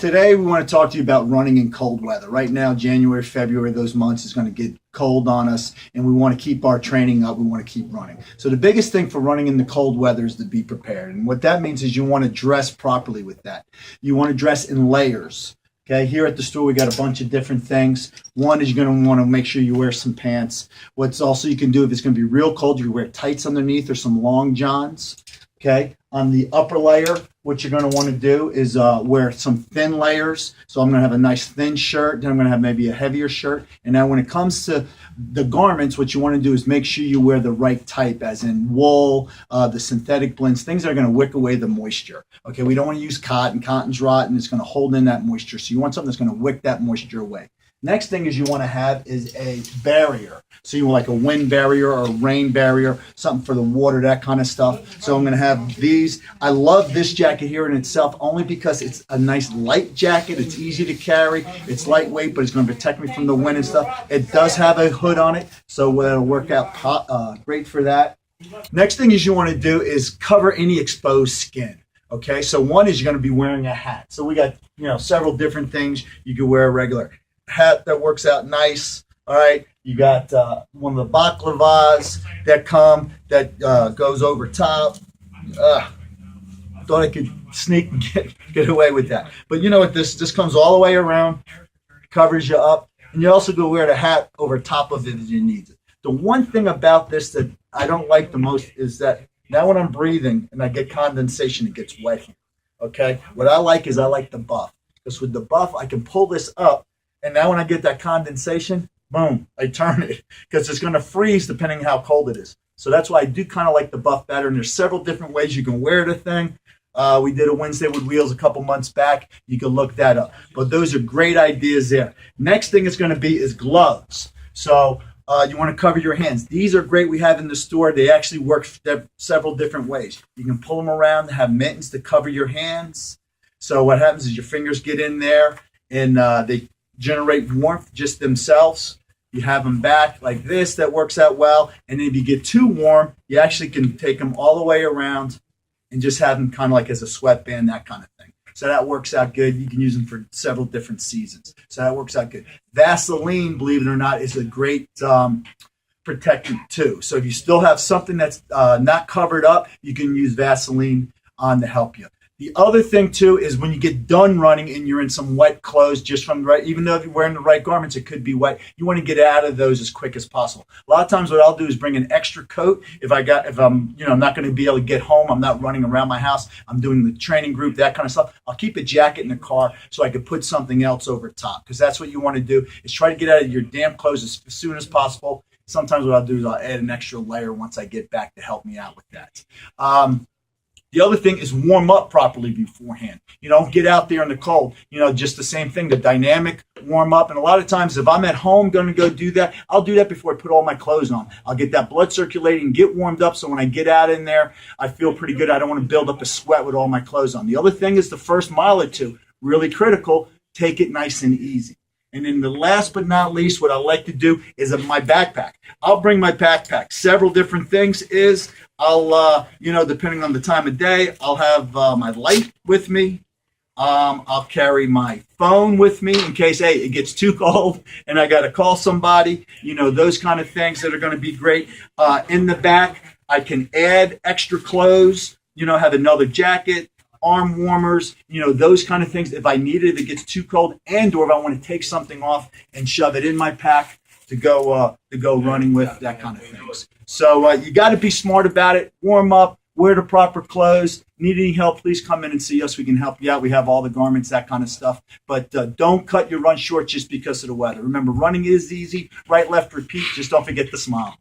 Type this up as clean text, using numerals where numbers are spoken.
Today we want to talk to you about running in cold weather. Right now, January, February, those months is going to get cold on us, and we want to keep our training up. We want to keep running. So the biggest thing for running in the cold weather is to be prepared. And what that means is you want to dress properly with that. You want to dress in layers. Okay, here at the store, we got a bunch of different things. One is you're going to want to make sure you wear some pants. What's also you can do if it's going to be real cold, you can wear tights underneath or some long johns. Okay, on the upper layer, what you're going to want to do is wear some thin layers. So I'm going to have a nice thin shirt, then I'm going to have maybe a heavier shirt. And now when it comes to the garments, what you want to do is make sure you wear the right type, as in wool, the synthetic blends, things that are going to wick away the moisture. Okay, we don't want to use cotton. Cotton's rotten. It's going to hold in that moisture. So you want something that's going to wick that moisture away. Next thing is you want to have is a barrier. So you want like a wind barrier or a rain barrier, something for the water, that kind of stuff. So I'm going to have these. I love this jacket here in itself only because it's a nice light jacket. It's easy to carry. It's lightweight, but it's going to protect me from the wind and stuff. It does have a hood on it, so it'll work out great for that. Next thing is you want to do is cover any exposed skin. Okay, so one is you're going to be wearing a hat. So we got several different things. You can wear a regular hat that works out nice. All right, you got one of the baklavas that goes over top. Thought I could sneak and get away with that, but you know what? This comes all the way around, covers you up, and you also go wear the hat over top of it if you need it. The one thing about this that I don't like the most is that now when I'm breathing and I get condensation, it gets wet here. Okay, what I like is the buff, because with the buff I can pull this up. And now when I get that condensation, boom, I turn it because it's going to freeze depending on how cold it is. So that's why I do kind of like the buff better. And there's several different ways you can wear the thing. We did a Wednesday with Wheels a couple months back. You can look that up. But those are great ideas there. Next thing it's going to be is gloves. So you want to cover your hands. These are great. We have in the store. They actually work several different ways. You can pull them around to have mittens to cover your hands. So what happens is your fingers get in there and they generate warmth just themselves. You have them back like this. That works out well. And then if you get too warm, you actually can take them all the way around and just have them kind of like as a sweatband, that kind of thing. So that works out good. You can use them for several different seasons. So that works out good. Vaseline, believe it or not, is a great protectant too. So if you still have something that's not covered up, you can use Vaseline on to help you. The other thing too is when you get done running and you're in some wet clothes, just from right, even though if you're wearing the right garments, it could be wet. You want to get out of those as quick as possible. A lot of times, what I'll do is bring an extra coat. If I'm not going to be able to get home, I'm not running around my house, I'm doing the training group, that kind of stuff. I'll keep a jacket in the car so I could put something else over top, because that's what you want to do is try to get out of your damp clothes as soon as possible. Sometimes what I'll do is I'll add an extra layer once I get back to help me out with that. The other thing is warm up properly beforehand. Get out there in the cold. Just the same thing, the dynamic warm up. And a lot of times if I'm at home going to go do that, I'll do that before I put all my clothes on. I'll get that blood circulating, get warmed up, so when I get out in there, I feel pretty good. I don't want to build up a sweat with all my clothes on. The other thing is the first mile or two, really critical, take it nice and easy. And then the last but not least, what I like to do is my backpack. I'll bring my backpack. Several different things is I'll, depending on the time of day, I'll have my light with me. I'll carry my phone with me in case, it gets too cold and I got to call somebody. Those kind of things that are going to be great. In the back, I can add extra clothes, have another jacket, arm warmers, those kind of things. If I need it, if it gets too cold, and or if I want to take something off and shove it in my pack to go running with, that kind of things. So you got to be smart about it. Warm up, wear the proper clothes. Need any help, please come in and see us. We can help you out. We have all the garments, that kind of stuff. But don't cut your run short just because of the weather. Remember, running is easy. Right, left, repeat. Just don't forget to smile.